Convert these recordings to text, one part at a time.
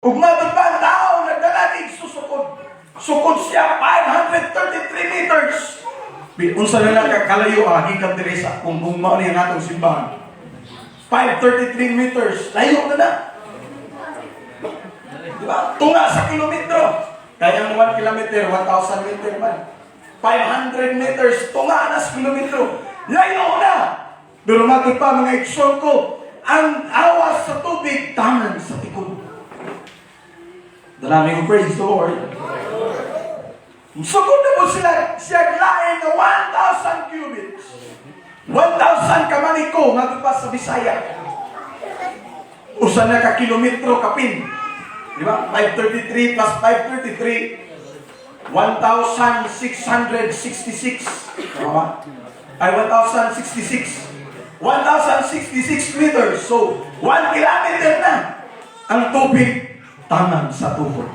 Ug mabot pa ang tao, nagdalanig susukod. Sukod siya 533 meters. Unsa na lang kakalayo gikan diri sa kung mao ni ang atong simbahan. 533 meters. Layo na na. Diba? Tunga sa kilometro. Kaya ang 1 kilometer, 1,000 meter man. 500 meters, tunga na sa kilometro. Layo na! Pero matod pa mga eksyon ko, ang awas sa tubig, tanan sa tikod. Dalami ko praise the Lord. Sugod na po sila, siya lain na 1,000 cubits. 1,000 kamaniko, matod pa sa Bisaya. Usa na ka kilometro kapin. Di ba? 533 plus 533, 1,666. Tama? Ay, 1,066. 1,066 meters. So, 1 kilometer na ang tubig tanan sa tuhod.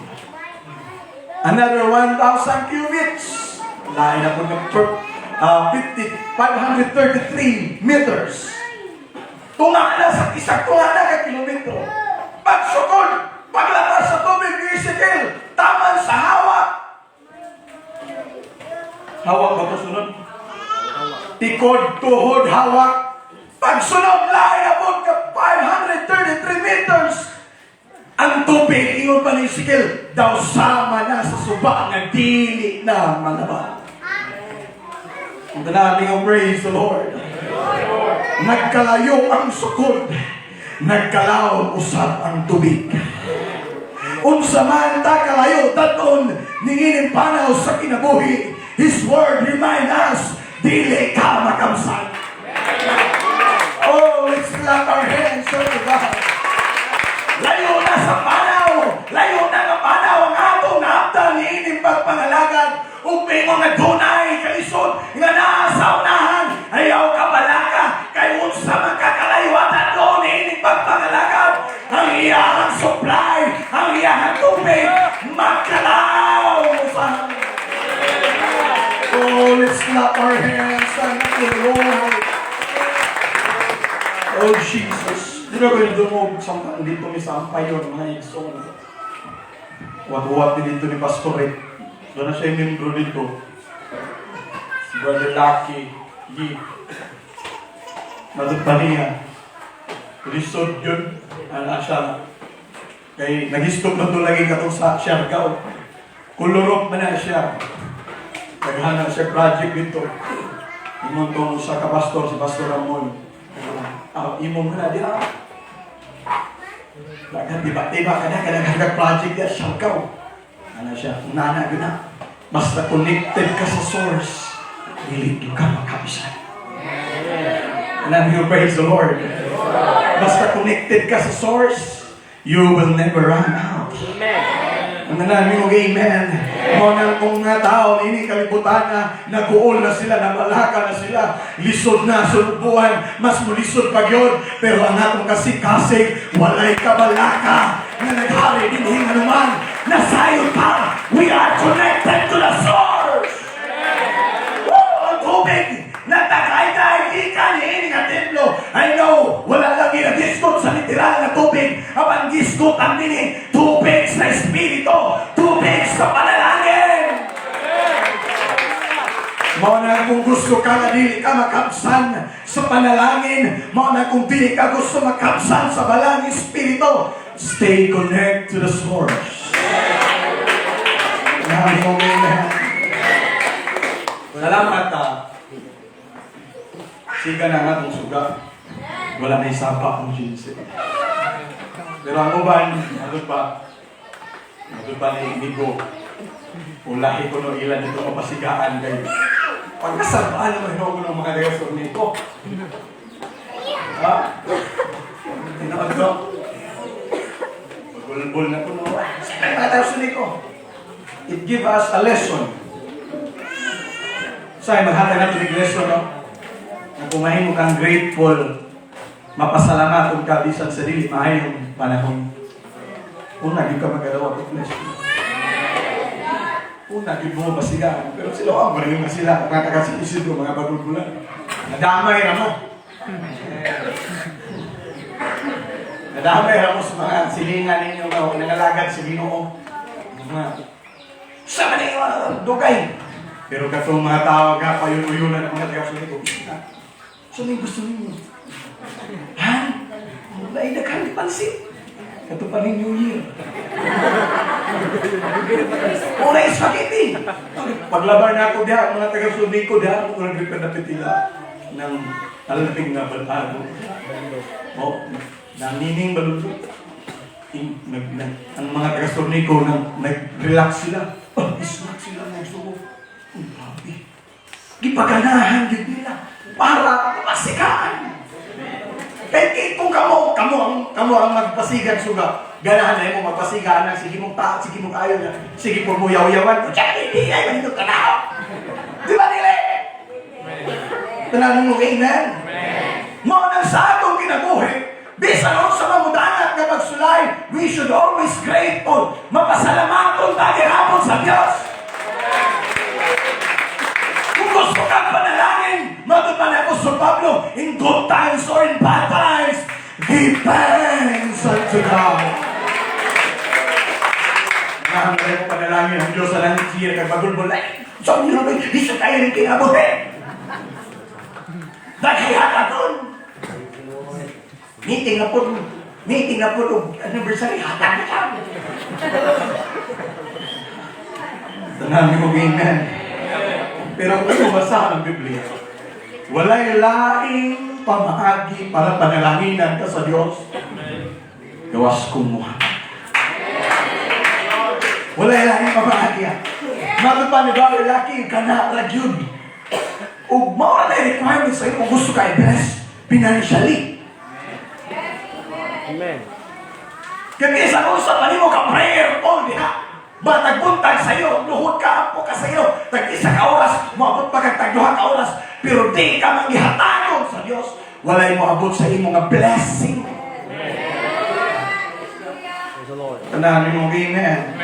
Another 1,000 cubits. Lain na po ng 533 meters. Tunga na sa isang tunga na ka kilometro. Pagsukod, paglabas sa tubig ni Ezekiel, taman sa hawak. Hawak ba ito sunod? Tikod, tuhod, hawak. Pagsunod, lain na po ka 533 meters. Ang tubig, ingon pa ni Ezekiel, daw sama na sa suba na dili na malaba. Ang namin ang praise the Lord. Nagkalayo ang sukod, nagkalaon usap ang tubig. Unsa man ta kalayo daton ninginin panaw sa kinabuhi, His word remind us, dili ka makamsan. Oh, let's clap our hands to God. Layo na sa panaw, layo na ng panaw ang atong naabdan niining pagpangalagad. Ug pingon nga dunay kalisod nga naa sa unahan, ayaw kabalaka kay unsa man kakalaywatan do niining pagpangalagad. Ang iyang supply, ang iyang tubig magkalaw sa. Oh, let's clap our hands unto the Lord. Oh, Jesus. Di ba kayo dumog sa dito ni Sampay yun, mga iksong. Wat-wat dito ni Pastor Rick. Doon na siya yung membro dito. Si Brother Lucky, Yi. Matut pa niya. Resort yun. Ano siya. Kaya nag-stop na doon lagi katong sa Siargao. Kulurok na na siya. Naghanap siya project dito. Imuntong sa kapastor, si Pastor Ramon. Imong na di ba? Lagan tiba-tiba kada project ya Siargao. Ano siya? Nana gina. Basta connected ka sa source, dili ka makabisan. And you praise the Lord. Basta connected ka sa source, you will never run out. Ang namin mo, amen. Mga kung nga tao, ini kalibutan na, nag-uol na sila, namalaka na sila, lisod na, sulubuhan, mas mulisod pa yun. Pero ang atong kasig-kasig, walay kabalaka, na naghari din hinganuman, nasayon pa, we are connected to the source. Woo! Ang tubig, natakay-tay, ikan, ini nga templo. I know, wala lang ginagiskot sa literal na tubig, abang giskot ang nini, tubig sa espiritu, tubig sa panalangin. Mao na kung gusto ka na dili ka makapsan sa panalangin, mao na kung dili ka gusto makapsan sa balang espiritu, stay connected to the source. Amen. Salamat siga na nga itong suga. Wala na isapa ang jinsi. Pero ang uban, ano pa ni Inigo. Ulahi ko no ilan ito mapasigaan kayo. Pagkasabaan naman ako ng mga reason nito. Ha? Tinakad ko. Pagulbol na ko no. Pagkatasin nito. It give us a lesson. Sa'yo, maghatag natin yung lesson, no? Kung kumahin mo kang grateful, mapasalamat kung kabisan sa dili, mahay yung panahon. Una, di ka magalawa ng lesson. Una, di mo masigaan. Pero sila, ang maraming na sila. Kung nakakasipisid mo, mga bagulbulan. Nadamay na mo. Kadamay ako sa mga silingan ninyo na nangalagad sa Ginoo. Sa mga dugay. Pero katong mga tao nga, payun-uyunan ng mga taga-sulit ko. So may gusto ninyo. Ha? Naidaghan ni pansin. Kato pa rin New Year. Una spaghetti. Paglaban na ako diha, mga taga-sulit ko diha, ako nag-repenapit nila ng alaping na balago. O, nanining baludot. Ang mga taga-sulit ko, nag-relax sila. Snack sila ng suko. Ang grabe. Gipaganahan yun nila para masikaan. Pwede kung kamo ang magpasigan suga. Ganahan na mo magpasigaan ng sige mong taat, sige mong ayaw na. Sige po mo yaw-yawan. Diyan hindi ay manito ka na. Di ba nila? Tanang mo amen? Mo nang sa atong kinabuhi. Bisan sa mamudanat na pagsulay, we should always grateful. Mapasalamatong tayo hapon sa Diyos. Kung gusto kang panalangin, matupan ako sa Pablo, in good times or in bad times, give thanks unto God. Nahamdala mo panalangin ang Diyos sa langit siya kag bagulbulay. So, nyo naman, isa tayo rin kinabuhi. Naghihata doon. Meeting na po, anniversary, hatag na siya. Tanami mo, amen. Pero kung basa ang Biblia, walay laing pamahagi para panalanginan ka sa Diyos. Gawas kong muha. Walay laing pamahagi. Mato pa ni Bawal Laki, ka na ragyod. O mawala na requirements sa'yo kung gusto ka i-bless financially. Amen. Kaya sa usap pa mo ka prayer all diha. Ba nagbuntag sa iyo, luhod ka po ka sa iyo. Tag-isa ka oras, maabot pa kag tag-duha ka oras, pero di ka manggihatagon sa Dios. Walay mo abot sa imo nga blessing. Praise the Lord. Tanamin mo amen.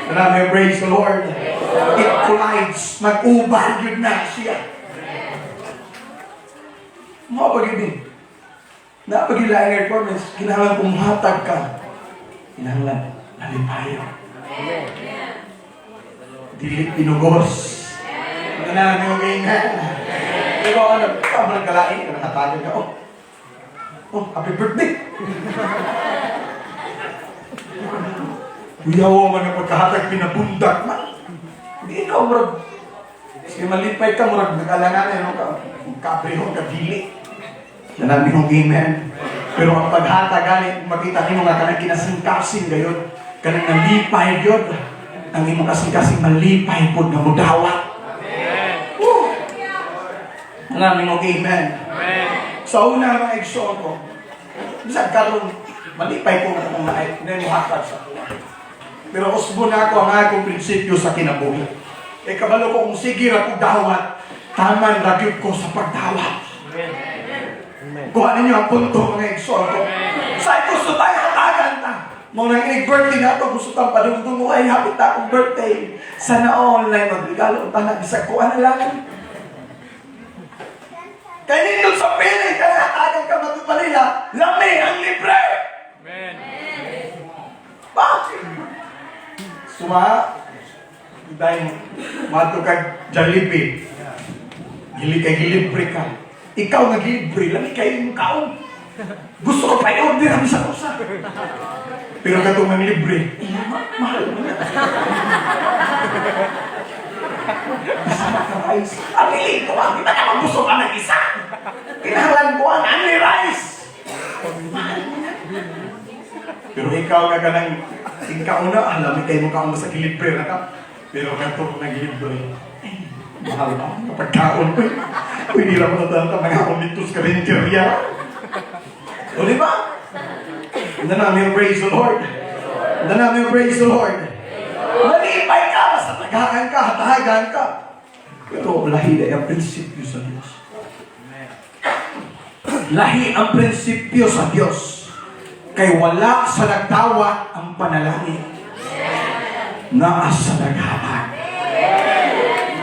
Tanamin praise the Lord. It collides, mag-ubal yun na siya. Mga pag-ibig. Napagilaing requirements, kinahanglan pumatag ka. Kinahanglan nalipayo. Dili pinugos. Tanamin mo amen. Pero ano, kamarang kalain, nakatagan ka. Oh, happy birthday. Uyaw man ang pagkahatag pinabundak man. Hindi ikaw, murag. Kasi malipay ka, murag nag-alangan ka. Kaprihong ka, dili. Nanabi mong amen. Pero ang paghatag ganit, makita nyo nga kanang kinasingkasin gayon. Kanang nalipay yun. Ang imong kasing-kasing malipay po na mudawa. Nanabi mong amen. Sa una mga eksyon ko, bisag karon malipay po na mga ay, na yung hatag sa tuwa. Pero usbo na ako ang akong prinsipyo sa kinabuhi. E kabalo ko kung sige ra kong dawat, taman ragyod ko sa pagdawat. Kuha ninyo ang punto mga eksyon ko. Sa gusto tayo hatagan ta. Muna yung birthday na ito, gusto tang padungdung mo ay happy ta akong birthday. Sana online magregalo ta na bisag kuha na lang. Kaya nito sa piling, kaya hatagan ka matupalila, lami ang libre! Amen. Bakit? Suma, dahil mato kag Jollibee, gili kay gilibre ka. Ikaw nga gilibre, lami kayo yung kaon. Gusto ko pa i-order ang isa kusa. Pero katong ang libre, mahal mo na. Isama ka rice. Ang hiling ko, ang kita ka gusto ka ng isa. Kinahanglan ko ang only rice. Pero ikaw nga ka ng ikaw na, alam kayo mo ka sa gilibre na ka. Pero katong nag-libre, mahal na ang pagkaon ko. Pwede lang mo na mga ulitos ka rin kiriya. O diba? Hindi namin praise the Lord. Hindi namin praise the Lord. Malipay ka, basta tagahan ka, hatagan ka. Pero lahi na ang prinsipyo sa Diyos. Lahi ang prinsipyo sa Diyos. Kay wala sa nagtawat ang panalangin. Naa sa naghatag.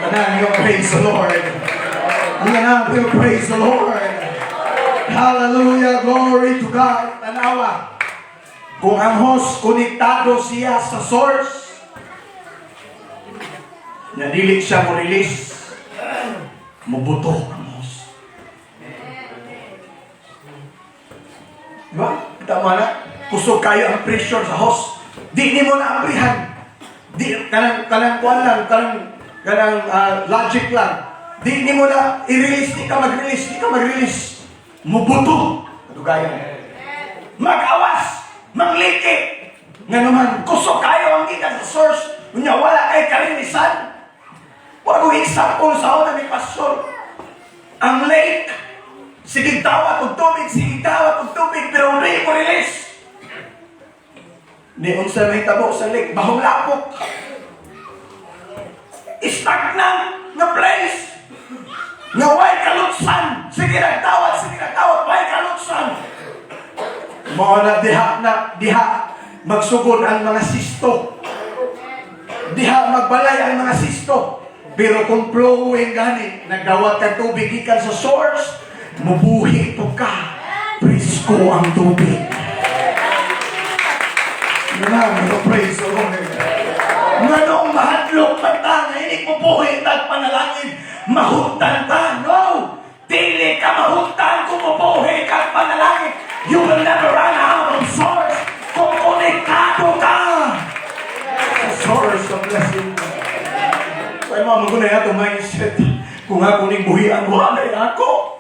Tanan yung praise the Lord. Tanan yung praise the Lord. Hallelujah, glory to God. Tanawa. Kung ang host konektado siya sa source, na dili siya mo release, mabuto ang host. Diba? Tama na? Kusog kayo ang pressure sa host. Di mo na ambrihan. Di, kanang kuwan lang, kanang logic lang. Di mo na i-release, di ka mag-release. Mabuto. Kadugayan. Mag-awas. Mangliki. Nga naman, kusog kayo ang gikan sa source. Unya, wala kay kalinisan. Wala kong example sa una ni Pastor. Ang lake, sige tawat og tubig, pero hindi ko release. Ni unsa may tabo sa lake, bahong lapok. Stagnant na place. Nga way kalutsan. Sige nagtawat, way kalutsan. Mao na diha magsugod ang mga sisto. Diha magbalay ang mga sisto. Pero kung flowing gani, nagdawat ka tubig ikan sa source, mabuhi po ka. Presko ang tubig. Praise the Lord. Nga noong mahadlok mata, hindi mo buhi at panalangin, mahuntan ka. No! Dili ka mahuntan kung mabuhi ka at panalangin. You will never run out of source kung konektado ka sa source of blessing. Kaya mga magunay ato mindset. Kung ako ning buhian, wala ako.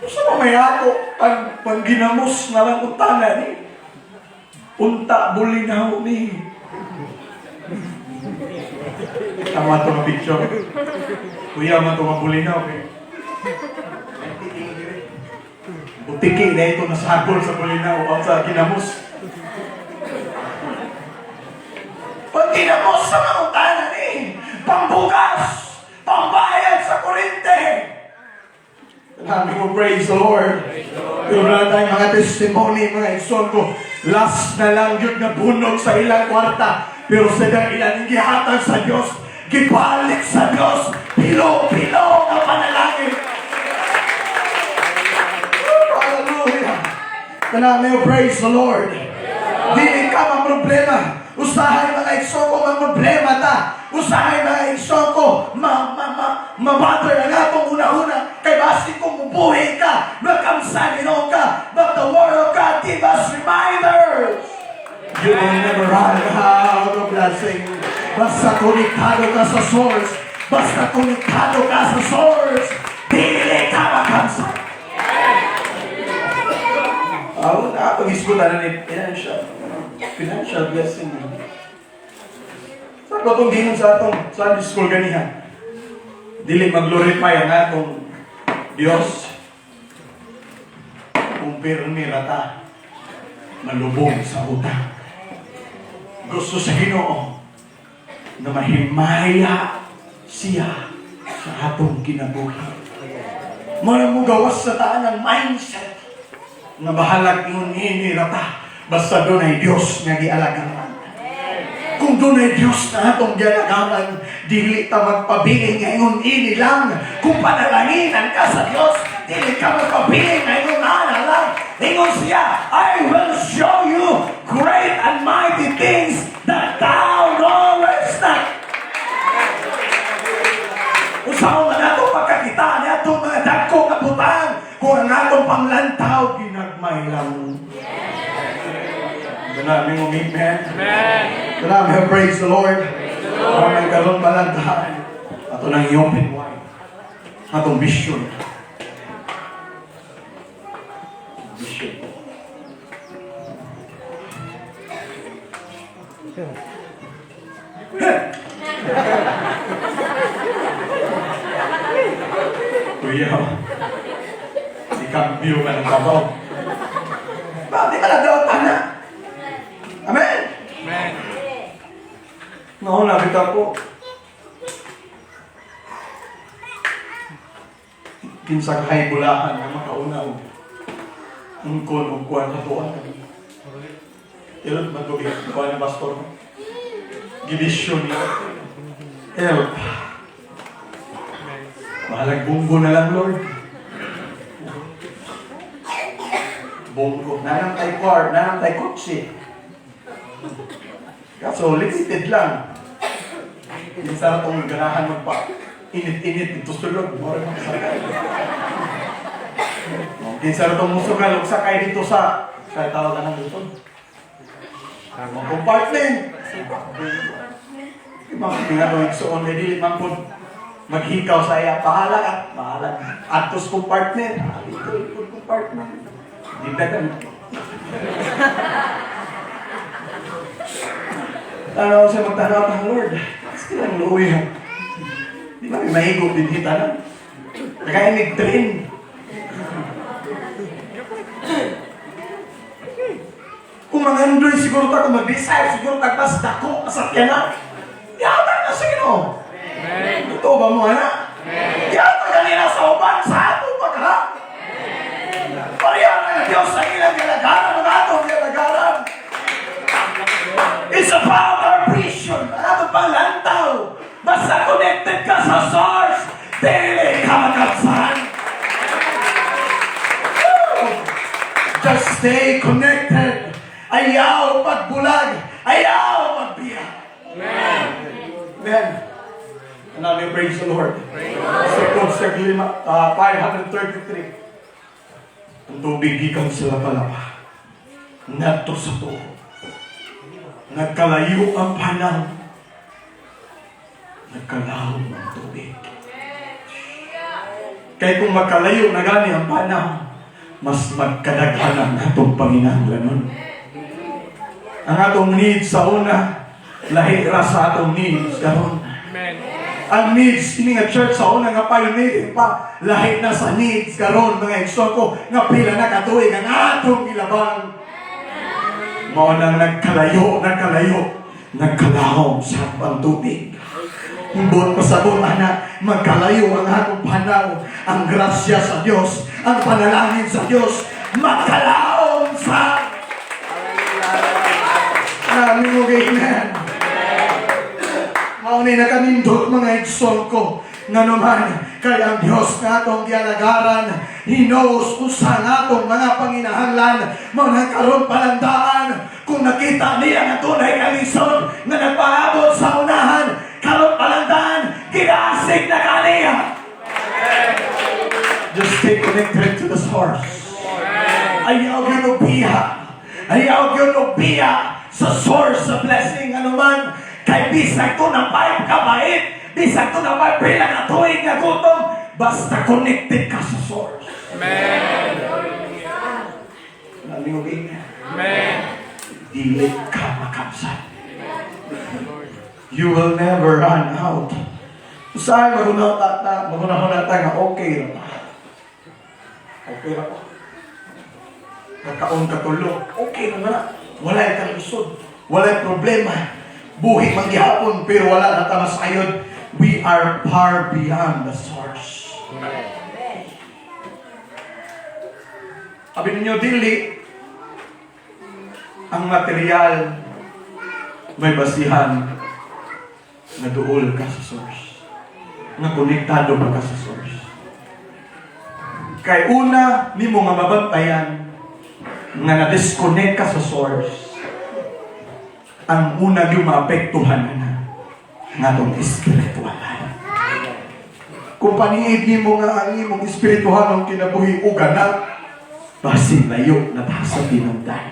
Gusto mo may ako pang ginamos na lang utana ni. Unta bulinaw ni. Tama ito na picture. Kuya man ito mabulinaw eh. Butiki na ito nasagol sa bulinaw o sa ginamos. Pag ginamos sa mga utana ni, pambugas, pambayad sa kurente. Kami mo praise the Lord. Pero na tayong mga testimony, mga exon ko, last na lang yun na bunog sa ilang kwarta. Pero sa ilang gihatag sa Diyos, gibalik sa Diyos, pilo-pilo na panalangin. Hallelujah. Kami mo praise the Lord. Dili ka mga problema. Usahay mga eksoko, mga problema ta. Usahay mga eksoko, mabater na nga itong una-una. Kay basi kung mubuhay ka, magkamsanino ka. But the word of God give us reminders. You will never run out of blessing. Basta konektado ka sa source. Basta konektado ka sa source. Dili ka makamsan. Pag-iskutan na ni financial blessing. Sa itong ginon sa atong Sunday school ganihan, dili mag-glorify ang atong Diyos kung pirmi rata malubog sa utang. Gusto sa Ginoo na mahimaya siya sa atong kinabuhi. Muna mo gawas sa taan ang mindset na bahalag ngun ini rata basta doon ay Diyos nga gialagaman. Kung doon ay Diyos na atong gialagaman, dili ta magpabiling ngayon ini lang. Kung panalanginan ka sa Diyos, dili ka magpabiling ngayon lang. Ingon siya, I will show you great and mighty things that thou knowest not. Usaw na nato pagkakita niya itong mga dagkong kabutang kung ang atong panglantaw ginagmay lang. Ganami mo, amen? Amen. Ganami, praise the Lord. Ang nagkaroon balantahan. Ato ng iyong pinway. Atong vision. Vision. Kuya, ikambyo ka ng babaw. Bakit ka nagdawatan na? Amen? Amen. Nauna kita po. Kinsa kay bulahan na makaunaw. Ang kon o kuwan na tuwan. Ilot matugig. Kuwan ng pastor. Gibisyon niya. Help. Mahalag bunggo na lang, Lord. Bongko. Nanang tay car, nanang tay kutsi. Kaso, limited lang. Minsan itong ganahan magpa. Init-init dito sulod. Mura magsakay. Minsan itong musugal, sakay dito sa kaya tawagan ng dito. Mga compartment. Mga pinagawin soon, may dili man po maghikaw sa iya. Bahala at bahala. Atos compartment. Ito compartment. Hindi na ganun. Tanaw siya magtanaw ng Lord. Kasi lang luwi ha. Di ba may mahigop din kita na? Kaya nag-train. Kung mag-Android siguro ta, kung mag-desire siguro tagpas dako, kasakyan na. Yata na sa Ginoo. Totoo ba mo, anak? Yata kanina sa uban, sa ato pa ka. Pareha na Diyos sa ilang galagaran, ang atong galagaran. It's about our vision. Ano pang lantaw? Basta connected ka sa source, dili ka makapsan. Just stay connected. Ayaw pagbulag. Ayaw magbiyak. Amen. Amen. And now we praise the Lord. Second 533. Ang tubig gikan sila palapa. Nadto sa tuho. Nagkalayo ang panahon. Nagkalaho ang tubig. Kaya kung magkalayo na gani ang panahon, mas magkadaghan ang atong panginahanglanon. Ang atong needs sa una, lahi ra sa atong needs karon. Ang needs ini nga church sa una nga pioneer pa, lahi na sa needs karon mga igsoon ko nga pila na katuig ang atong ilabang. Mao nang nagkalayo, nagkalahom sa ang tubig. Himbon pasabot anak, magkalayo ang atong panahon, ang grasya sa Dios, ang panalangin sa Dios, magkalahom sa namin mo amen. Maunay na kanindot mga igsoon ko nga naman kaya ang Diyos na atong gialagaran hinos usa nga atong mga panginahanglan mao nagkaroon palandaan kung nakita niya nga tunay nga lisod nga nagpaabot sa unahan karon palandaan ginasig na kaniya. Just stay connected to the source. Ayaw yun ubiya sa source sa blessing anuman kay bisag ko na pipe kabait, bisag ko na pipe pila na tuig na gutom, basta connected ka sa source. Amen. Amen. Amen. Dili ka makapsan. You will never run out. Saan magunaw na nga okay na pa. Okay na pa. Nakaon katulog. Okay na. Walay kalusod. Walay problema. Buhi manggihapon pero wala na tamas ayod. We are far beyond the source. Sabi ninyo, dili ang material may basihan na duol ka sa source. Na konektado ba ka sa source. Kay una, ni mo nga mabantayan nga na-disconnect ka sa source. Ang una yung maapektuhan na nga itong espiritualan. Kung paniid mo nga ang imong espirituhan ang kinabuhi o ganap, basi layo na tayo sa pinundan.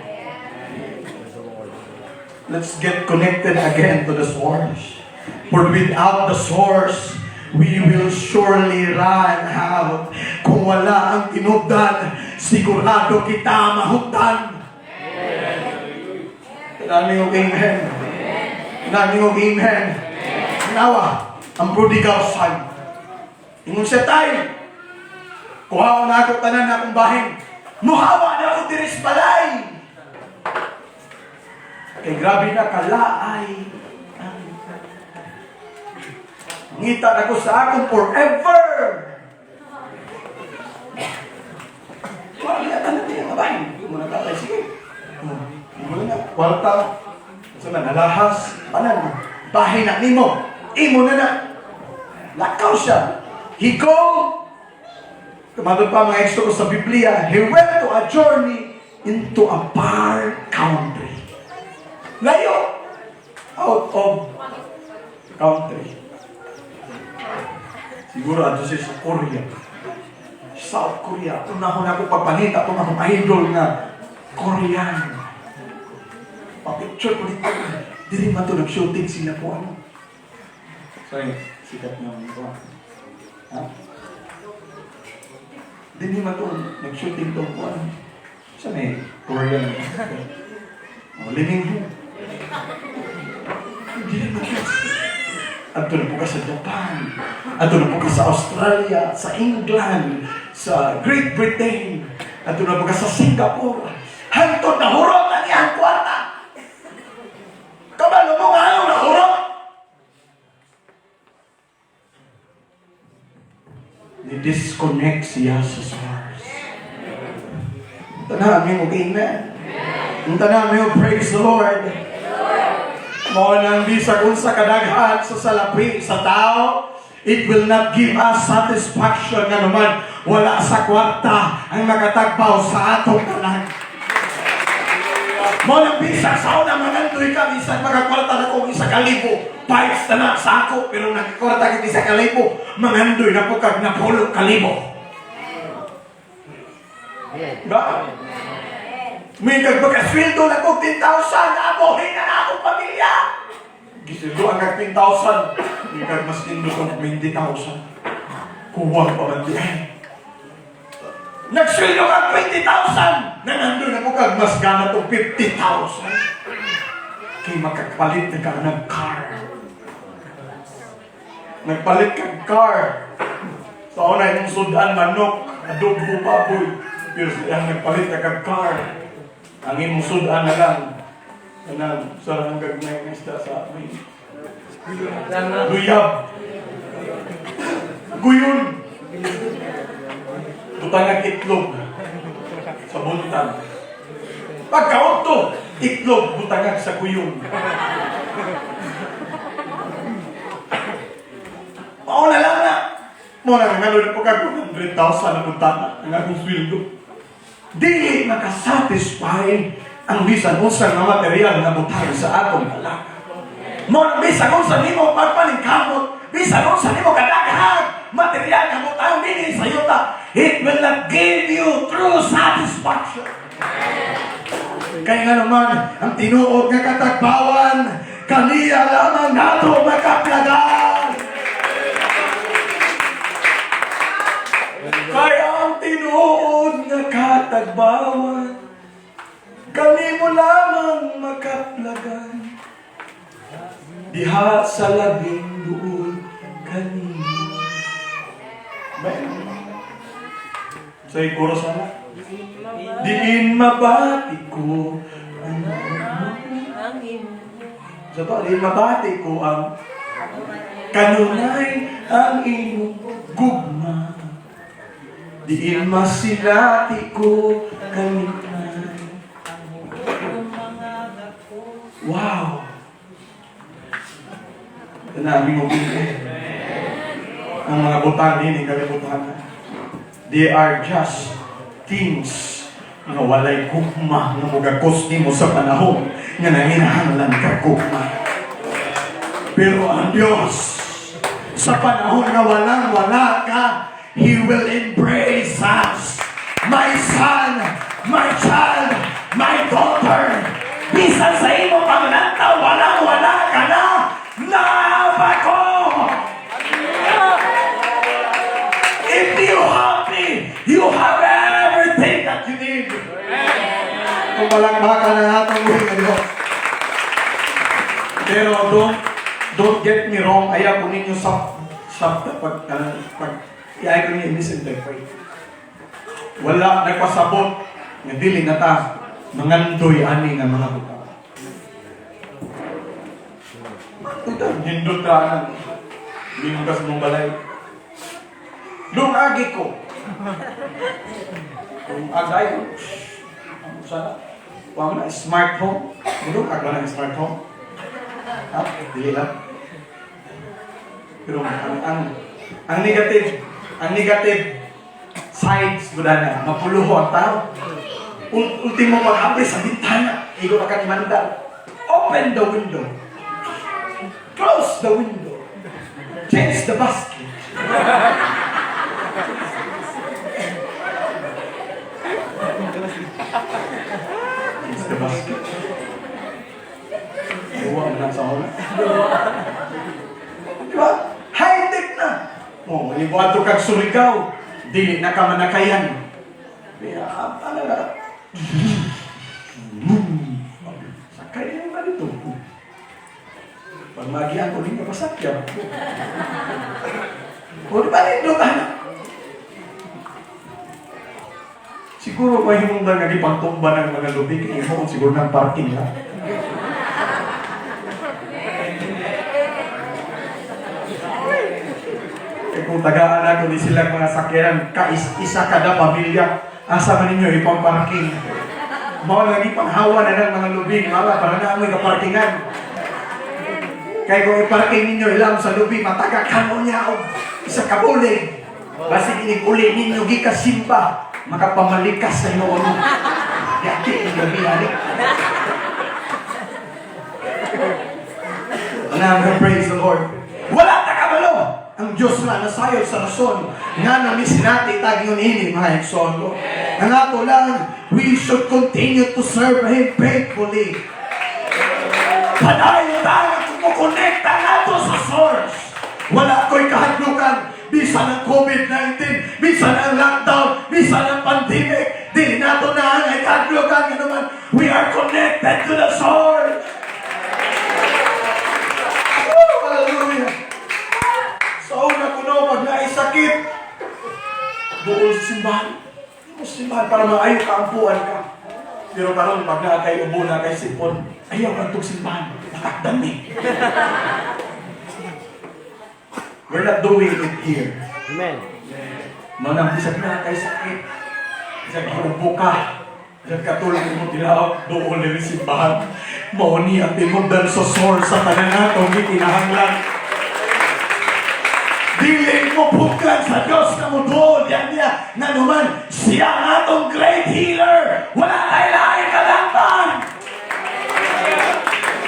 Let's get connected again to the source. For without the source, we will surely run out. Kung wala ang tinubdan, sigurado kita mahutdan. Nami og amen. Nami og amen. Nawa, ang prodigal son. Ingon siya tayo. Kuha na ako tanan na akong bahin. Muhawa na ako diris balay. Kay grabe na kalaay. Ngita na ko sa akong forever. Wala na natin ang bahin. Muna tatay, sige. Muna na, kwarta. Sa nalahas. Panan, bahay na nimo. Imo na na. Lakaw siya. He go. Tumadod pa mga eksto ko sa Biblia. He went to a journey into a far country. Layo! Out of country. Siguro ato siya sa Korea. South Korea. Unahon ako pagpanita itong akong idol nga Korean. Papicture ko dito. Dili man ito nag-shooting sila po ano. Sorry, sikat nga mo. Ha? Dili man ito nag-shooting ito po ano. Saan eh? Korean. Living room. Dili man ito. Ato na po ka sa Japan. Ato na po ka sa Australia, sa England, sa Great Britain. Ato na po ka sa Singapore. Hantod na hurot na niya ang kwarta. Kabalo mo nga na hurot. Ni-disconnect siya sa source. Tanamin mo, amen. Tanamin mo, praise the Lord. Mo nang bisa kung sa kadaghan sa salapi sa tao, it will not give us satisfaction nga naman wala sa kwarta ang nakatagpaw sa atong tanan. Mo nang bisa sa una mangandoy ka bisan magkakwarta na kung 1,000 fights na sa ako pero nagkakwarta kiti 1,000 mangandoy na po kag na 10,000. Ba? May kagbakasweldo na ko 10,000 abuhin na akong pamilya. Gisilo ang kag 10,000. May kag mas lindo kong 20,000. Kuwang pa man diyan. Nagsweldo kag 20,000. Nanando na ko kag mas gana to 50,000. Kay makagpalit na ka ng car. Nagpalit kag car. Sa una yung sudan manok, adobo baboy. Pero silang nagpalit na kag car. Ang imong sudan na lang. Kanang sarang gagmay ng isda sa amin. Luyab. Guyon. Butang ng itlog. Sa buntan. Pagkaot to, itlog, butang sa guyon. Mauna lang na. Muna nga nga po kag 100,000 na buntana. Ang akong sweldo. Dili makasatisfy ang bisan unsa nga material na butang sa atong dala. Mo bisan unsa nimo pagpaningkamot, bisan unsa nimo kadaghan material nga butang dinhi sa yuta, it will not give you true satisfaction. Kaya nga naman ang tinuod nga katagbawan kaniya lamang nato makaplagan. Kaya ang tinuod nga katagbawan kani mo lamang makaplagan. Diha sa labing doon kanino. Sa ikuro sana. Diin mabati ko ang sa to, diin mabati ko ang kanunay ang iyong gugma. Diin masilati ko kanunay. Wow! Tanabi mo bigay. Ang mga butang ini, kalibutan. They are just things nga walay kukma nga mugakos nimo sa panahon nga nanginahanglan ka kukma. Pero ang Diyos sa panahon nga walang-wala ka, He will embrace us. My son, my child, my daughter, bisan sa imo pagnantaw, walang-wala ka na, naapa ko! If you happy, you have everything that you need. Kung malakbakan na natong buhay na Diyos. Pero don't get me wrong, ayaw ko ninyo ayaw ko ninyo misinterpret. Wala nagpasabot nga dili na ta mangandoy ani nga mga butang. Ito, hindot ka na. Limugas mong balay. Lungagi ko. Kung agay ko, sana, huwag na, smart home. Lungag ba na smart home? Ha? Dili lang. Pero ang negative sides, buda na, mapuluho ang tao. Ultimo pag-abri sa bintana. Igo pa ka ni Mandal. Open the window. Close the window. Change the basket. Change the basket. Uwa mo lang sa hula. Diba? High-tech na. Oh, ibuato kag Surigao. Dili na ka manakayan. Kaya, ano na? Sakay na ba dito? Pag magihan ko, hindi ka pasakyan. O, di ba rin doon? Siguro may himong nga ipagtumba ng mga lubig. Imo siguro ng parking lang. Kung tagaan na doon silang mga sakyanan, isa kada pamilya, asa man ninyo ipang parking. Mao lagi panghawa na ng mga lubing, mala para na amoy kaparkingan. Kaya kung iparking ninyo ilang sa lubing, matagakan mo niya o isa kabulig. Basi inig-uli ninyo gikasimba, makapamalikas sa inyo ano. Yati yung gabi ali. Praise the Lord. Wala na kabalo! Ang Diyos na nasayod sa rason nga nami sinati tagyon ini mga eksondo. Ang ato lang, we should continue to serve Him faithfully. Padayon tayo kumukonekta nato sa source. Wala ko'y kahadlukan. Bisa ng COVID-19, bisa ng lockdown, bisa ng pandemic. Di nato na ang kahadlukan. We are connected to the source. Hallelujah. Sa una ko no, pag naisakit, doon sa simbahan. Simbahan para maayo kaampuan ka. Pero karon pag na kay ubo na kay sipon, ayaw ka itong simbahan. Natakdan ni. We're not doing it here. Amen. Manang bisag na kay sakit. Bisag ubo ka. Bisag katulog mo tilaw, doon na rin simbahan. Mauni ang tinundan sa source sa tanan natong itinahanglan. Dili mo buklan sa Diyos na mudo, yan niya, na naman, siya ang atong great healer. Wala lain-lain kalangtan.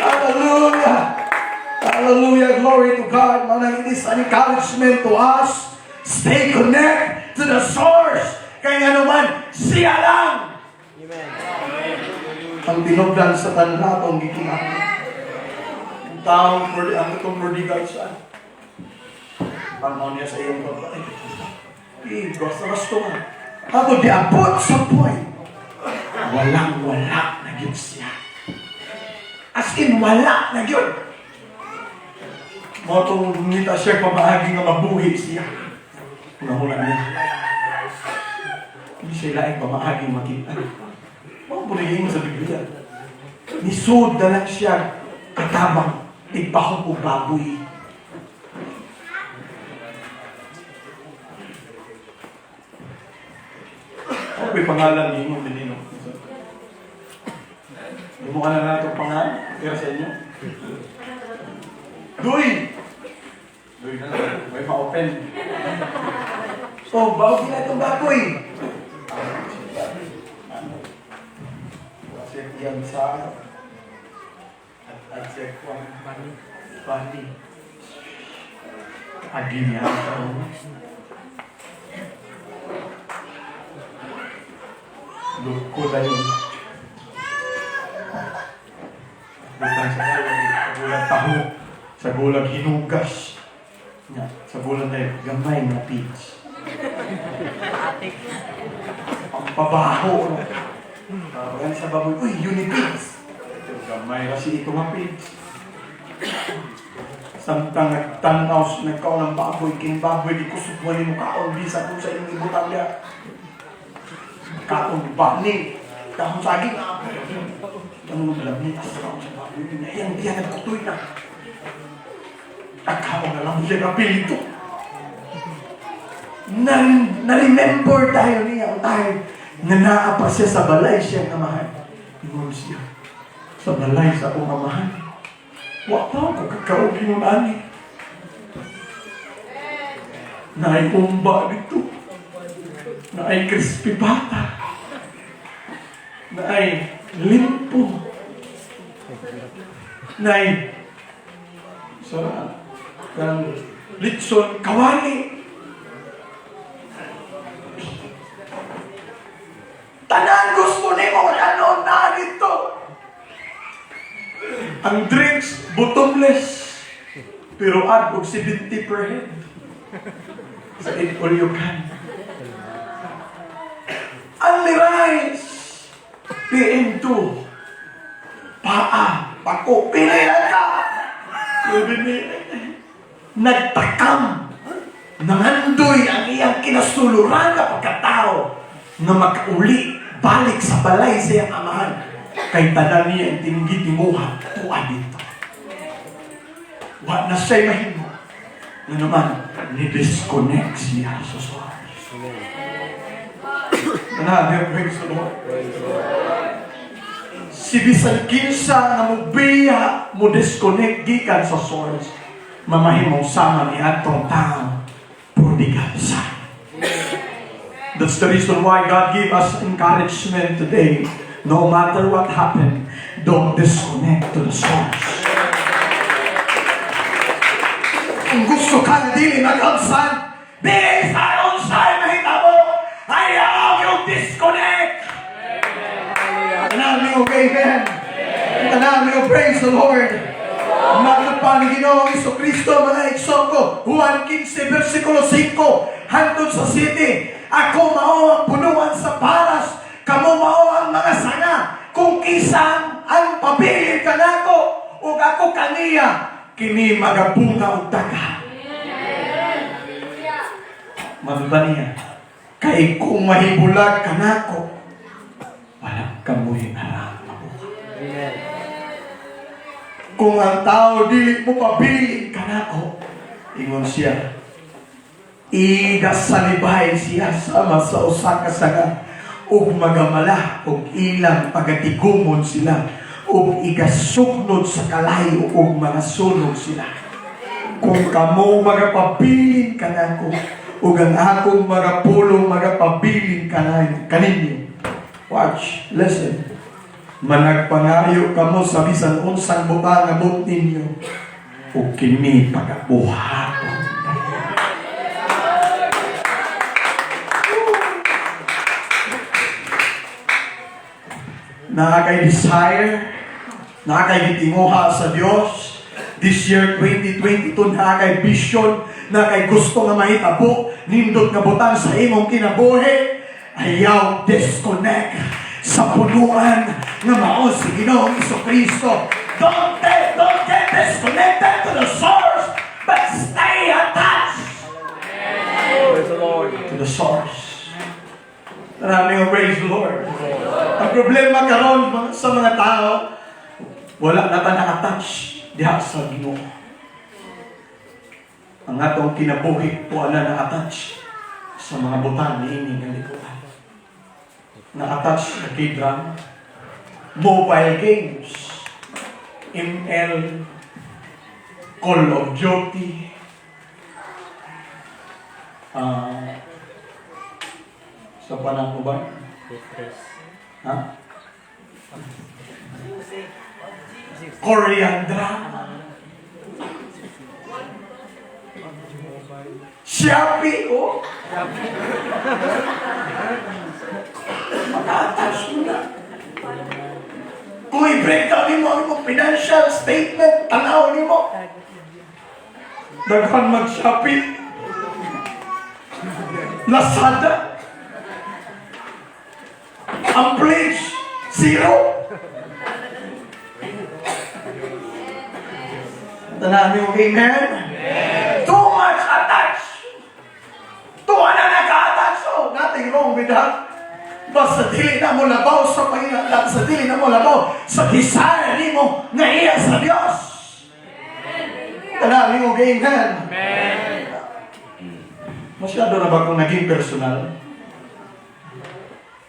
Hallelujah. Hallelujah. Glory to God. Manang it is an encouragement to us. Stay connected to the source. Kaya naman, siya lang. Amen. Ang tinugdan sa tanan natong gikinahanglan. Ang taong ang itong prodigal son. Panghaw niya sa iyong babae. Basta-basta nga. Ako diabot sa point. Walang-wala na yun siya. As in, wala na yun. Motong ngita siya pamahagi nga mabuhi siya. Una-una niya. Hindi siya laing pamahagi makita. Mga punigay mo sa Biblia. Nisod na lang siya katabang tigpahong o baboy. May pangalan niyo, Menino. Lumuha na natin pangalan. Kaya sa inyo. Duy! Duy na lang. May ma-open. So, bago na itong baboy. Check yan sa at check ko ang bani. Adi niya ang ko na yun. Bukan sa bulan taho, sa bulan hinugas. Sa bulan na yun, gamay na pigs. Ang pabaho. Yan sa baboy, uy, unipigs. Gamay na si ito nga pigs. Samtang nagtanaw, nagkaon ng baboy, king baboy, di kusot mo yung kaon, bisa kung sa inyong ibutan niya. Kaon bani, kahon saging. Ang malamitas kaon sa baboy na yan, diyan nagkutoy na. Nagkaon na lang siya kapilito. Na-remember tayo niya, tayo, na naapa siya sa balay siya ng amahan. Ingon siya, sa balay sa akong amahan. Wala ko kakao ginunani. Naay umba dito. Naay crispy pata. na ay limpo, na ay kang litson, kawali. Tanan gusto ni mo ano na dito. Ang drinks, bottomless. Pero add og 70 per head. Sa it all you can. Only rice. PM2. Paa. Pako. Pilihan ka. Sabi ni, nagtakam. Nangandoy ang iyang kinasuluran na pagkatao na makauli balik sa balay sa iyang amahan. Kay tanan niya ang tinggitimuha tuwa dito. Wa na siya'y mahimo. Na naman, ni-disconnect siya sa source. Praise the Lord. Si bisan kinsa nga mubiya mo disconnect gikan sa source, mamahimong sama ni atong tao prodigal son. That's the reason why God gave us encouragement today. No matter what happened, don't disconnect to the source. Kung gusto ka na dili mag-absan, dili sa unsay mahitabo, ayaw yung disconnect. Tanami o amen. Tanami o praise the Lord. Maglupa ni Ginoong Jesucristo, mga eksonko, Juan 15, versikulo 5, hantod sa 7, ako mao ang punuan sa paras, kamo mao ang mga sanga, kung kisang ang pabilin ka nako, ug ako kaniya, kini magabunga og daga. Mabuba niya, kay kung mahibulag ka nako, walang kamuhi harang mabuhay. Kung ang tao dili mo pabilin ka nako, ingon siya, igasalibay siya sama sa usa ka sanga, ug magamala ug ilang pagatigumon sila, ug igasugnod sa kalayo ug mga sunog sila. Kung kamo magapabilin ka nako, ug ang akong mga pulong magapabilin ka kaninyo. Watch, listen. Managpangayo kamo sa bisan unsang butang abot ninyo, ug kini pagabuhaton. Nakakay desire, nakakay gitinguha sa Dios. This year 2022 nakakay vision, nakakay gusto nga mahitabo, nindot nga butang sa imong kinabuhi. Ayaw disconnect sa punuan nga mao si Ginoong Jesucristo. Don't get disconnected to the source, but stay attached. Praise the Lord. To the source. Maraming praise the Lord. Ang problema karon sa mga tao, wala na ba na-attach diha sa Ginoo. Ang atong kinabuhi po na na-attach sa mga butang niini nga liputan. Na-attach sa kidram, mobile games, ML, Call of Duty, sa panang mo ba? Ha? Korean drama. Shopee, oh. Maka-attach mo na. Kung i-breakdown mo ang financial statement, tanaw mo. Daghan mag-Shopee. Lazada. Ang pledge, 0. Tanaw mo, amen? Too much attached. Tuwa na naka-attach. So, nothing wrong with that. Basta dili na mo labaw sa panginatag, sa dili na mo labaw sa hisaya ni mo nga iya sa Diyos. Tanaw mo, amen? Masyado na ba kung naging personal?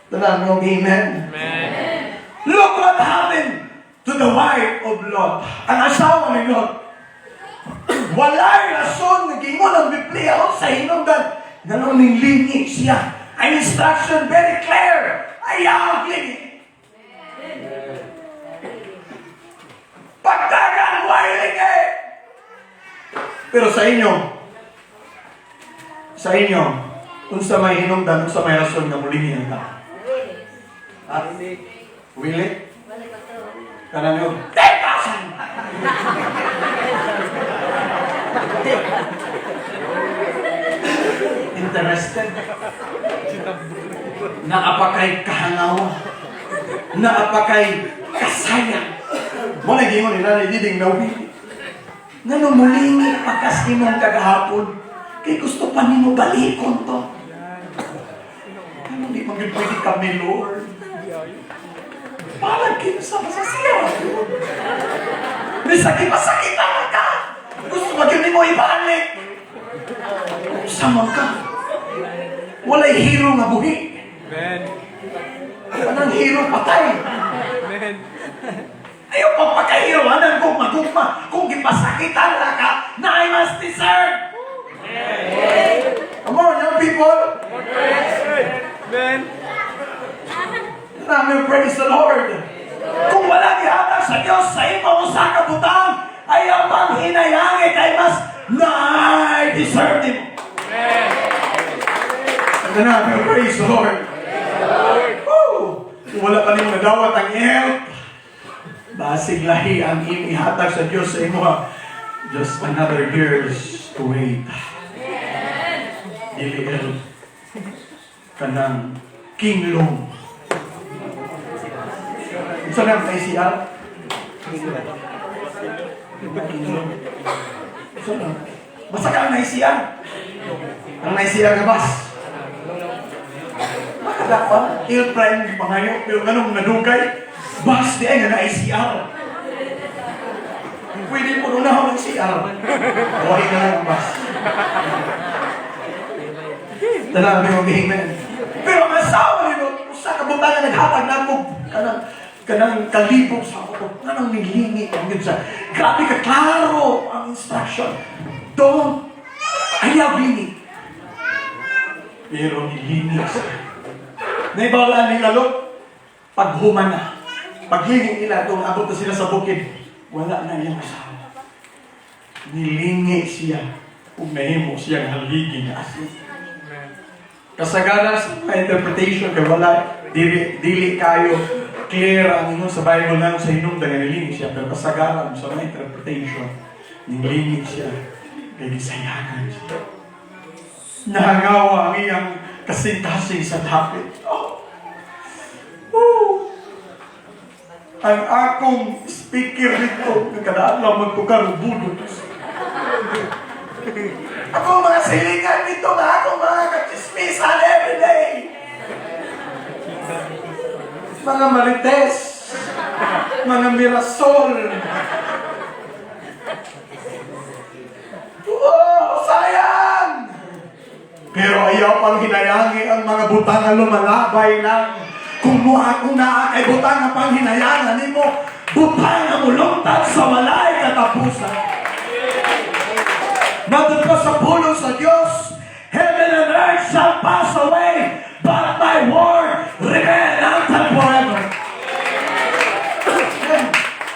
Tanaw mo, amen? Look what happened to the wife of Lot. Ang asawa ni Lot. Walay rason nagingon ang Biblia o sa hinungdan. Ganun lingi siya. Ang instruction very clear. Ayaw lingi. Pero sa inyo, kung sa may hinungdan, kung sa may rason na muling yan ka. At, Willie? Kanan yun, 10,000! Interested? Naapakay kahangawa. Naapakay kasayang. Mo lagi mo nila na diding nawili. Nga numulingi pakas imong kagahapon. Kay gusto pa nimo balikon to. Ano di magpwede kami, Lord? Parang kinsa masasiyaw. May sakit ka. Gusto ba yun mo ibalik? Sama ka. Walay hero nga buhi. Amen. Anong hero patay? Amen. Ayaw pa pagkahiro, anong gugma-gugma. Kung gipasakitan na ka, na I must deserve. Come on, young people. Amen. Namin praise the Lord. Kung walang ihatag sa Diyos sa imo sa kabutang, ayaw pang hinayangi kay mas na I deserve Him. And namin praise the Lord. Woo! Kung wala pa rin nadawat ang help, basig lahi ang ihatag sa Diyos sa imo. Just another years to wait. Dili kanang King Long. Isa lang kay siya. Isa lang. Basta ka ang naisiyan. Ang naisiyan ka bas. Makadapa. Il-prime pangayo. Pero ganong nadugay. Bas di ay nga naisiyan. Pwede po nung nahon ng CR. Huwag na lang ang bas. Talaga may mag-amen. Pero ang asawa nito, sa kabutangan naghatag na mo, kanang kalibog sa ako, kanang nilingi, grabe ka, klaro ang instruction. Don't, ayaw lingi. Pero nilingi siya. Naibawala nila lo, paghuman na. Paglingi nila, kung abot na sila sa bukid, wala na iyang asawa. Nilingi siya, kung nahimo siyang haligi na asin. Kasagaran sa mga interpretation kay wala dili kayo clear ang inyo sa Bible lang sa hinungdan nga nilingi siya, pero kasagaran sa mga interpretation nilingi siya kay gisayagan siya. Nahangawa ang iyang kasing-kasing sa dapit. Ang akong speaker nito nagkadaan lang magkukarubudot. Ako mga silingan nito na ako mga kachismisan everyday. Mga marites, mga mirasol. Oh, sayang! Pero ayaw pang hinayangi ang mga butang na lumalabay lang. Kung naa kay butang na pang hinayangan ni mo, butang na mulungtad sa walay katapusan. Nandun ka sa pulong sa Diyos, heaven and earth shall pass away, but my word remain until forever.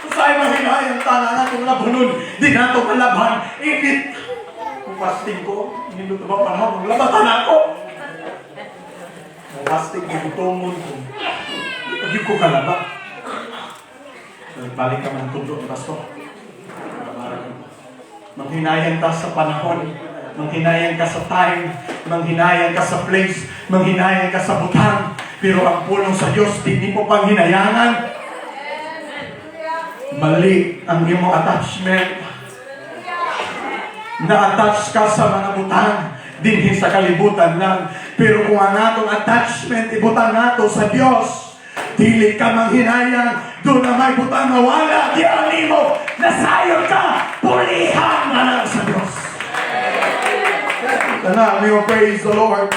Kung sa'yo mahinayang tanan kung labunon, di na ito malaban, init. Kung fasting ko, hindi ito ba panahon, labatan ako. Kung fasting, gibutomon ko. Pagib ko kalaba. Balik ka man tundo, pastor. Manghinayang ka sa panahon, manghinayang ka sa time, manghinayang ka sa place, manghinayang ka sa butang. Pero ang pulong sa Diyos, hindi mo pang hinayangan. Mali ang iyong attachment. Na-attach ka sa mga butang, dinhin sa kalibutan lang. Pero kung ang atong attachment, ibutang nato sa Diyos, dili ka manghinayang, doon na may butang na wala, di animo, nasayon ka, pulihan na lang sa Diyos. Tanami mo, praise the Lord.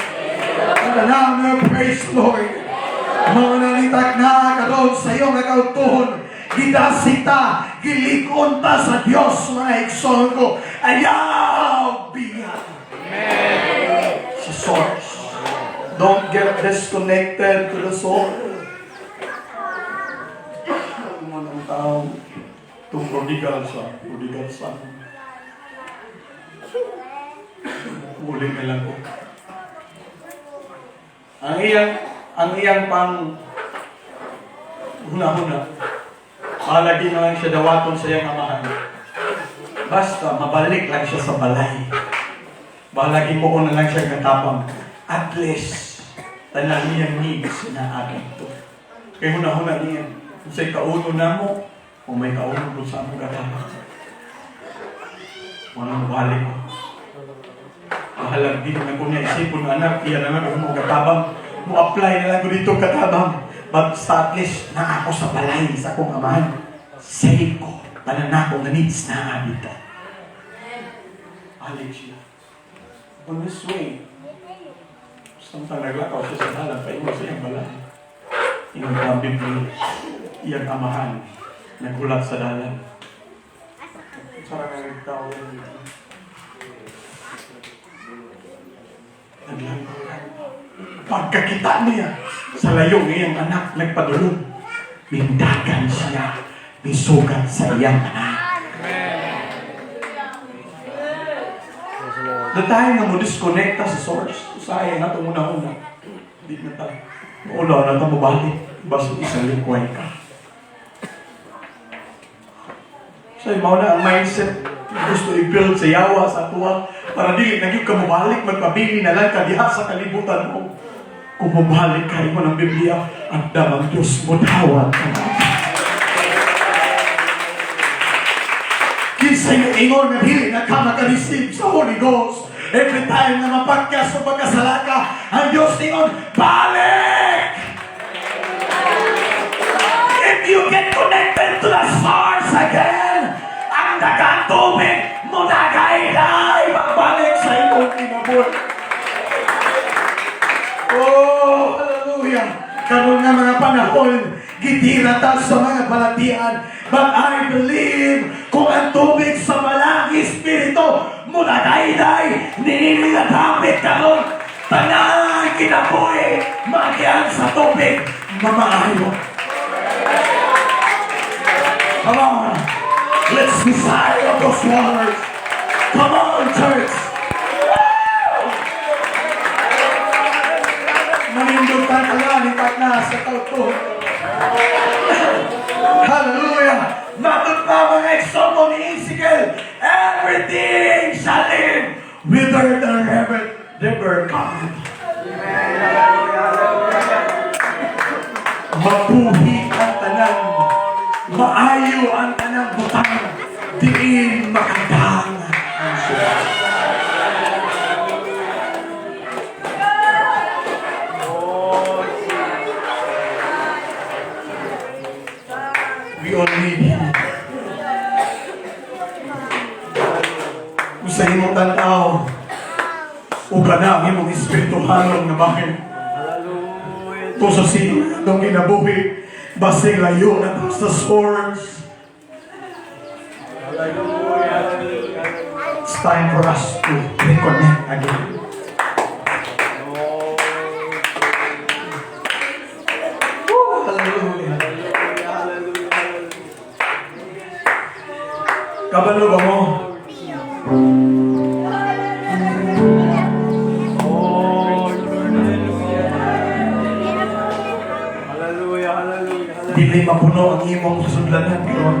Tanami mo, praise the Lord. Mga nalitak na karoon sa iyong akautuhon, gidasita, gilikon ta sa Diyos, mga ikson ko, ayaw biyan. Sa source. Don't get disconnected to the source. Tao itong prodigal son. Muli na lang ko. Ang iyang pang huna-huna, palagi na lang siya dawaton sa iyang amahan. Basta mabalik lang siya sa balay. Balagi mo na lang siya katapang. At least, tanan niyang needs na agad to. Kaya huna-huna niya, kung sa'y kauno na mo, kung may kauno kung saan mo katapang. Walang balik ko. Mahalag din na kung naisipon na anak, iyan naman kung mo katabang, mo apply na lang ko dito katabang. Basta at least na ako sa balay sa akong amahan. Save ko, tanan na akong needs na habita. Alik siya. On this way, samtang naglakaw siya sa dalan, paingo sa iyang balay. Iyang kabib ni iyang amahan, nagulat sa dalan. Sarang ang nagtao yan dito. Naglangkuran. Pagkakita niya sa layo ng iyang anak, nagpadulong. Mindagan siya, misugat sa iyang anak. The time na mo disconnecta sa source, sayang na ito muna-una. Hindi na tayo. Una na ito mabalik. Basta isang likway ka. So, yung na ang mindset gusto i-build sa yawa, sa tuwa, para dili nagyog ka mabalik, magpabili na lang ka diha sa kalibutan mo. Kung mabalik ka mo ng Biblia, ang damang Diyos mo tawad ka na. Kinsa yung ingon na dili na ka makareceive sa Holy Ghost. Every time na mapagkas o pagkasala ka, ang Diyos ingon, balik! If you get connected to the source again, ang dagang tubig mo nagay-lay, babalik sa iyong kinabuhi. Oh, hallelujah! Karoon nga mga panahon, gitiratan sa mga palatian. But I believe kung ang tubig sa malang Espiritu mula dayday, ninilatapit karon tanang kinabuhi, magian sa tubig, mamaayo. Come on, let's be silent of those waters. Come on, church. Manindutan ka nga, lipat na sa tauto. Hallelujah! Matut pa mga eksoto ni Ezekiel, everything shall live, whither the river cometh. Mabuhi ang tanan, maayo ang tanang butang, diin makandang ang siya. We all need Him. Kung sa imong tanaw, o ka na ang imong Espiritu halong na bakit? Kung sa sino itong ginabuhi, basing layo na ito sa source. It's time for us to reconnect again. Kabalo ba mo? Dili mapuno ang imong kasudlanan karon.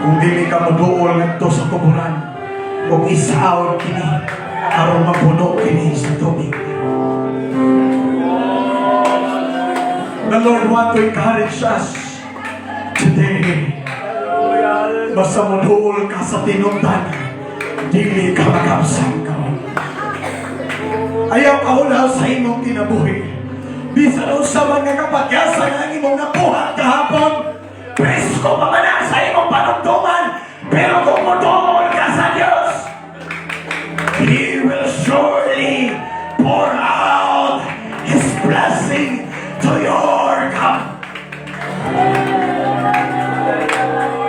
Kung dili ka maduol ngadto sa kuburan, kung isaot kini aron mapuno kini sa tubig. The Lord want to encourage us today. Basta mo duol ka sa tinumdan, dili ka makamsang ka. Ayaw ka ulaw sa imong kinabuhi. Bisan sa mga kapagyasan ang imong nabuhat kahapon, presko pa man sa imong panugtungan, pero kung mo duol ka sa Diyos, He will surely pour out His blessing to your cup.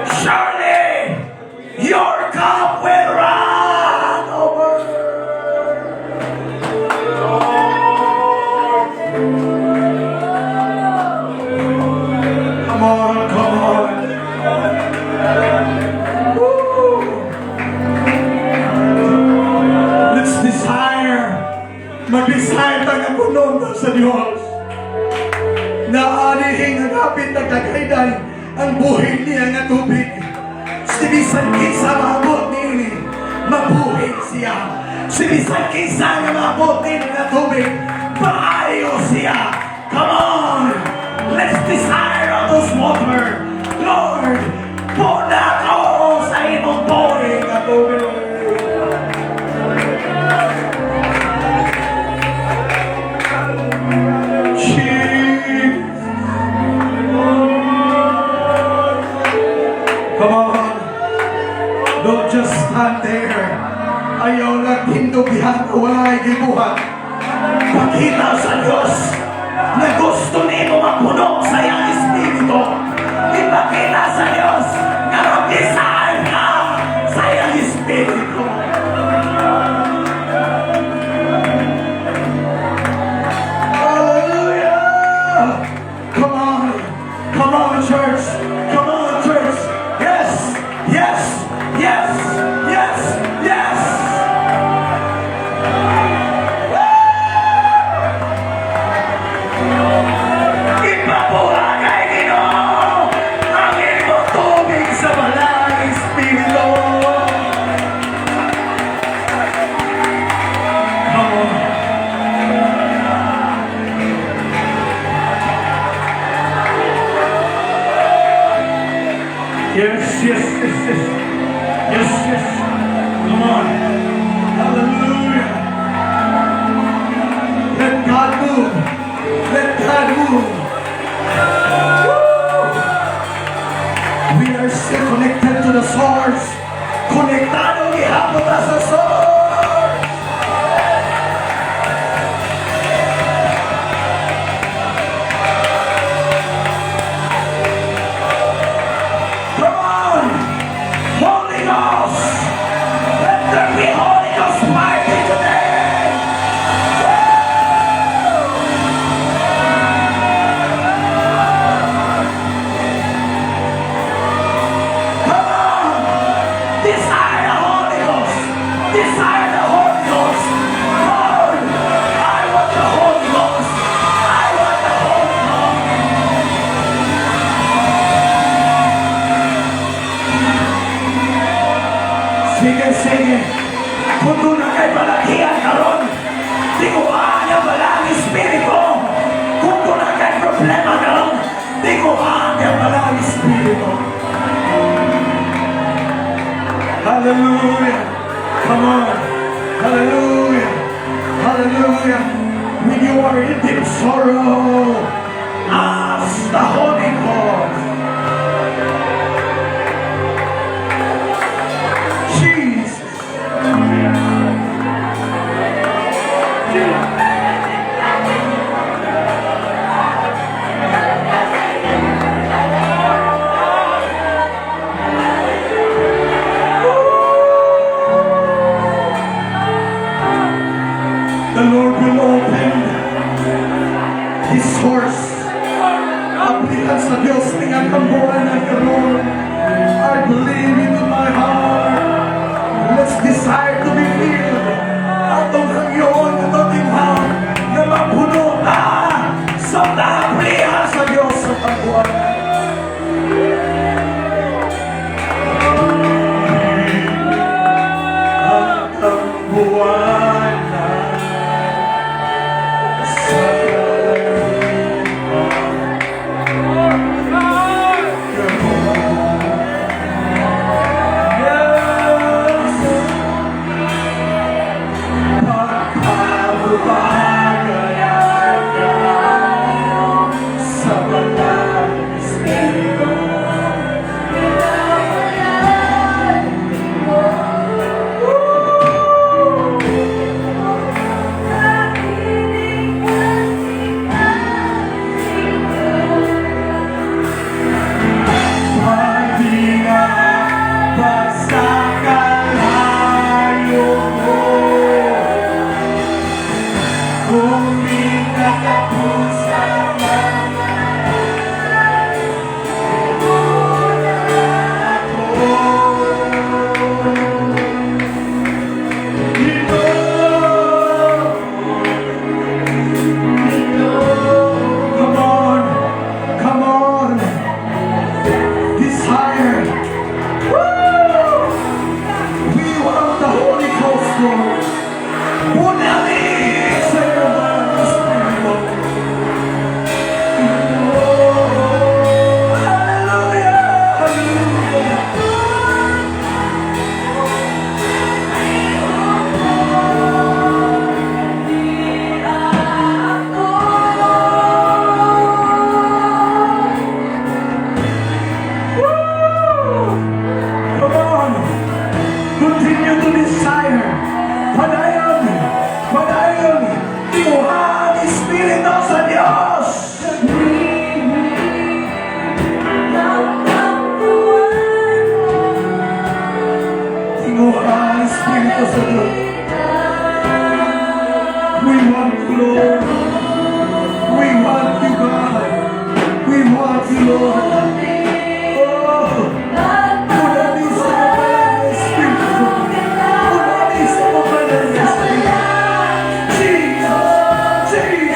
Surely, your cup will run over. Come on, come on. Woo. sa Diyos. Naanihing nagapit na kagayday ang buhay niya nga tubig. Sibisan kisa maabot nini, mabuhay siya. Sibisan kisa nga maabot nini nga tubig, maayo siya. Come on! Let's desire of those water. Lord, pour na ako sa imong buhay nga tubig. Come on. Don't just stand there. Ayaw na tindubihan o wala ay gibuhat. Pakita sa Diyos na gusto niyo mapuno sa iyang espiritu. Ipakita sa Diyos na mag-desire ka sa iyang espiritu. Hallelujah! Come on! Come on, church! Come on, church! Yes! Yes! Yes! Yes! Yes! Ipabuha kay Ginoo ang imong tubig sa balang espiritu. Come on. Yes, yes, yes, yes. Yes, yes. Come on. Hallelujah. Let God move. Let God move. Woo! We are still connected to the source. Konektado gihapon ta sa source. Come on! Holy Ghost! Let there be Holy Ghost party today! Come on! Desire the Holy Ghost! Desire the Holy Ghost! Lord, I want the Holy Ghost! I want the Holy Ghost! Sige, sige. Kung doon na kay Balakian karon, di ko ang balang espiritu. Kung doon na kay problema karon, di ko ang balang espiritu. Hallelujah. Come on. Hallelujah. Hallelujah. When you are in deep sorrow, ask the Holy Ghost. Jesus. The Lord will open His source. Aplihan ka sa Diyos. We want you, Lord. We want you, God. We want you, Lord. Oh, punani sa kapalan ng Espiritu. Punani sa kapalan ng Espiritu. Jesus, Jesus.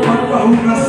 Magpahugas